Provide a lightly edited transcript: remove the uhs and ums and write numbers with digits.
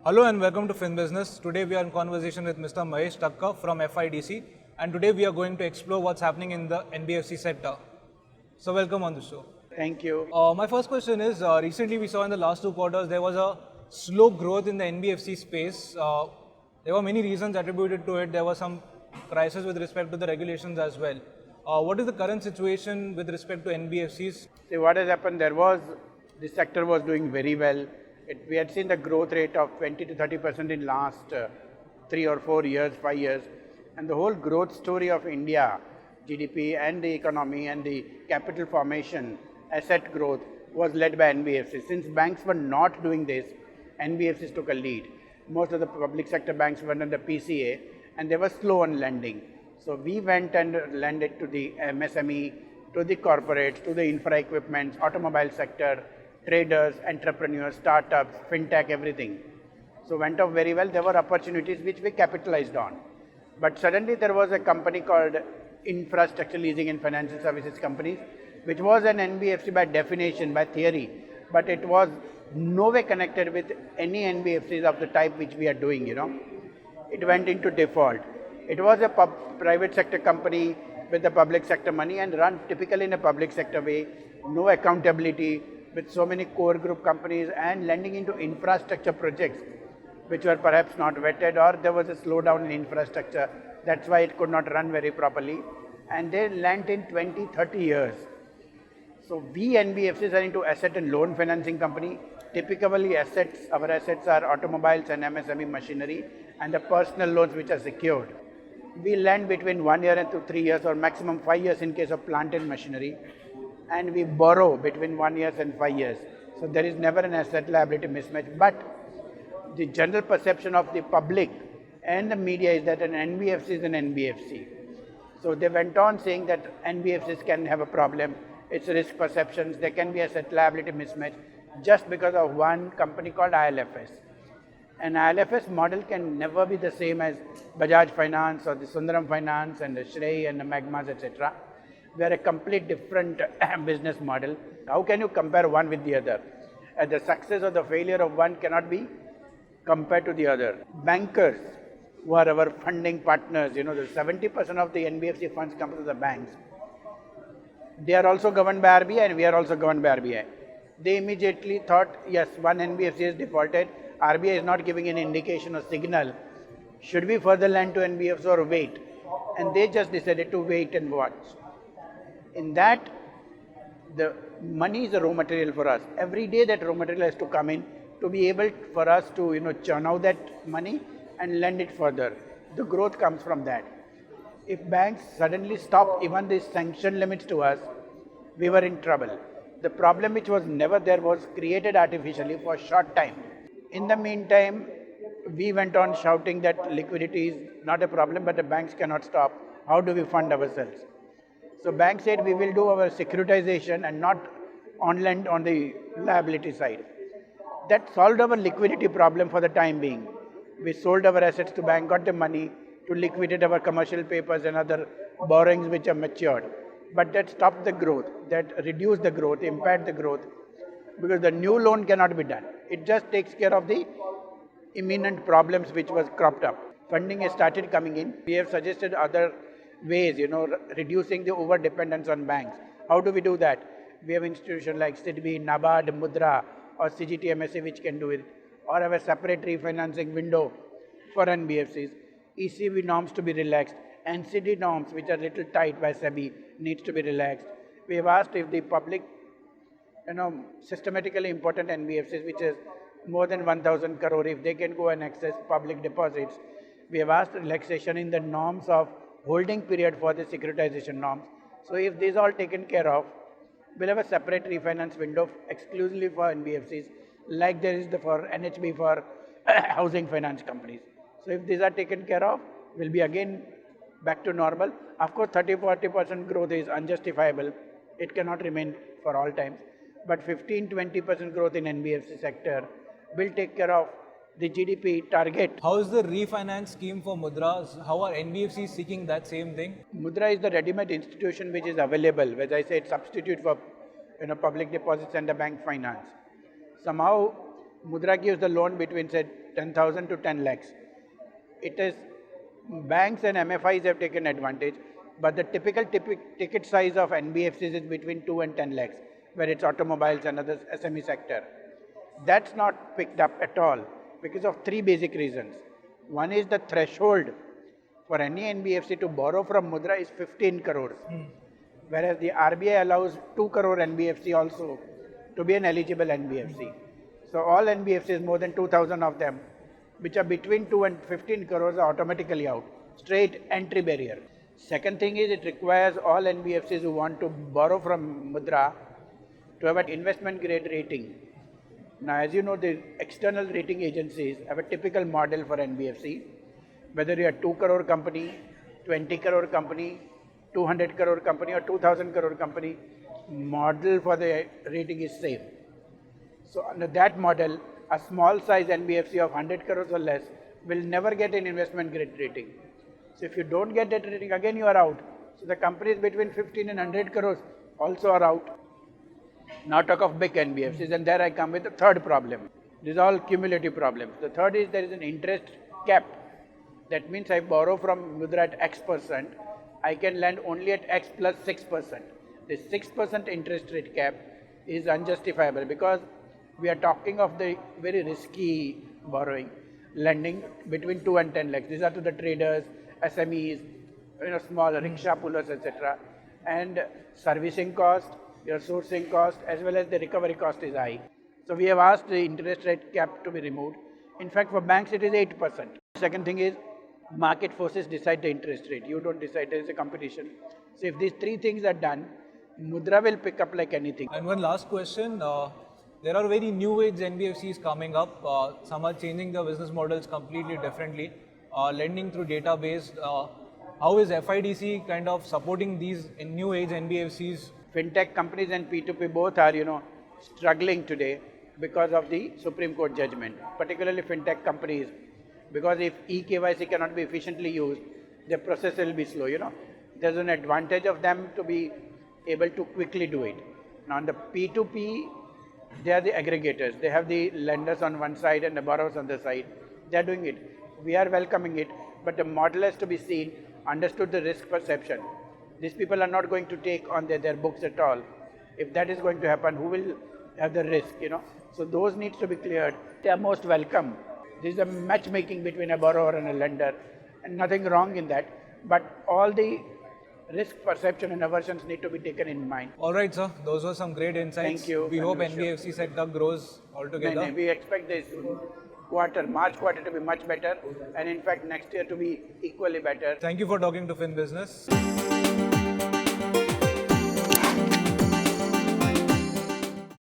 Hello and welcome to Fin Business. Today we are in conversation with Mr. Mahesh Thakkar from FIDC, and today we are going to explore what's happening in the NBFC sector. So welcome on the show. Thank you. My first question is, recently we saw in the last 2 quarters there was a slow growth in the NBFC space. There were many reasons attributed to it. There was some crisis with respect to the regulations as well. What is the current situation with respect to NBFCs? See what has happened, this sector was doing very well. We had seen the growth rate of 20 to 30% in last 3 or 4 years, 5 years. And the whole growth story of India, GDP and the economy and the capital formation, asset growth was led by NBFCs. Since banks were not doing this, NBFCs took a lead. Most of the public sector banks went under PCA and they were slow on lending. So we went and lended to the MSME, to the corporates, to the infra equipment, automobile sector, traders, entrepreneurs, startups, fintech, everything. So went off very well. There were opportunities which we capitalized on. But suddenly there was a company called Infrastructure Leasing and Financial Services Companies, which was an NBFC by definition, by theory, but it was no way connected with any NBFCs of the type which we are doing, It went into default. It was a private sector company with the public sector money and run typically in a public sector way, no accountability, with so many core group companies and lending into infrastructure projects which were perhaps not vetted, or there was a slowdown in infrastructure. That's why it could not run very properly. And they lent in 20, 30 years. So we NBFCs are into asset and loan financing company. Typically our assets are automobiles and MSME machinery and the personal loans which are secured. We lend between 1 year and 3 years or maximum 5 years in case of plant and machinery. And we borrow between 1 year and 5 years. So there is never an asset liability mismatch. But the general perception of the public and the media is that an NBFC is an NBFC. So they went on saying that NBFCs can have a problem. It's risk perceptions. There can be asset liability mismatch just because of one company called ILFS. An ILFS model can never be the same as Bajaj Finance or the Sundaram Finance and the Shrey and the Magmas, etc. We are a complete different business model. How can you compare one with the other? And the success or the failure of one cannot be compared to the other. Bankers, who are our funding partners, the 70% of the NBFC funds come to the banks. They are also governed by RBI and we are also governed by RBI. They immediately thought, yes, one NBFC is defaulted. RBI is not giving an indication or signal. Should we further lend to NBFC or wait? And they just decided to wait and watch. In that, the money is a raw material for us. Every day that raw material has to come in to be able for us to churn out that money and lend it further. The growth comes from that. If banks suddenly stop even the sanction limits to us, we were in trouble. The problem which was never there was created artificially for a short time. In the meantime, we went on shouting that liquidity is not a problem, but the banks cannot stop. How do we fund ourselves? So bank said we will do our securitization and not on lend on the liability side. That solved our liquidity problem for the time being. We sold our assets to bank, got the money to liquidate our commercial papers and other borrowings which are matured. But that stopped the growth, that reduced the growth, impaired the growth, because the new loan cannot be done. It just takes care of the imminent problems which was cropped up. Funding has started coming in. We have suggested other ways, reducing the over dependence on banks. How do we do that? We have institutions like SIDBI, NABARD, Mudra or CGTMSA which can do it, or have a separate refinancing window for NBFCs. ECB norms to be relaxed, NCD norms which are little tight by SEBI needs to be relaxed. We have asked if the public, systematically important NBFCs which is more than 1,000 crore, if they can go and access public deposits. We have asked relaxation in the norms of holding period for the securitization norms. So if these are all taken care of, we'll have a separate refinance window exclusively for NBFCs, like there is for NHB for housing finance companies. So if these are taken care of, we'll be again back to normal. Of course, 30-40% growth is unjustifiable. It cannot remain for all times. But 15-20% growth in NBFC sector will take care of the GDP target. How is the refinance scheme for Mudras? How are NBFCs seeking that same thing? Mudra is the ready-made institution which is available. As I said, substitute for public deposits and the bank finance. Somehow Mudra gives the loan between say 10,000 to 10 lakhs. It is banks and MFIs have taken advantage, but the typical ticket size of NBFCs is between 2 and 10 lakhs, where it's automobiles and other SME sector. That's not picked up at all because of three basic reasons. One is the threshold for any NBFC to borrow from Mudra is 15 crores, whereas the RBI allows 2 crore NBFC also to be an eligible NBFC. So all NBFCs, more than 2,000 of them, which are between 2 and 15 crores, are automatically out. Straight entry barrier. Second thing is it requires all NBFCs who want to borrow from Mudra to have an investment grade rating. Now, as you know, the external rating agencies have a typical model for NBFC. Whether you are 2 crore company, 20 crore company, 200 crore company or 2,000 crore company, model for the rating is same. So under that model, a small size NBFC of 100 crores or less will never get an investment grade rating. So if you don't get that rating, again you are out. So the companies between 15 and 100 crores also are out. Now talk of big NBFCs, and there I come with the third problem. These are all cumulative problems. The third is there is an interest cap. That means I borrow from Mudra at X%, I can lend only at X plus 6%. The 6% interest rate cap is unjustifiable because we are talking of the very risky borrowing, lending between 2 and 10 lakhs. These are to the traders, SMEs, small rickshaw pullers, etc. And servicing cost, your sourcing cost, as well as the recovery cost is high. So we have asked the interest rate cap to be removed. In fact, for banks it is 8%. Second thing is market forces decide the interest rate. You don't decide, there is a competition. So if these three things are done, Mudra will pick up like anything. And one last question. There are very new age NBFCs coming up. Some are changing their business models completely differently. Lending through database. How is FIDC kind of supporting these new age NBFCs? Fintech companies and P2P both are, struggling today because of the Supreme Court judgment, particularly fintech companies, because if eKYC cannot be efficiently used, the process will be slow, There's an advantage of them to be able to quickly do it. Now on the P2P, they are the aggregators. They have the lenders on one side and the borrowers on the side. They are doing it. We are welcoming it, but the model has to be seen, understood the risk perception. These people are not going to take on their books at all. If that is going to happen, who will have the risk, So those needs to be cleared. They are most welcome. This is a matchmaking between a borrower and a lender, and nothing wrong in that. But all the risk perception and aversions need to be taken in mind. All right, sir. Those were some great insights. Thank you. We hope NBFC sector grows altogether. We expect this March quarter to be much better, and in fact next year to be equally better. Thank you for talking to Fin Business.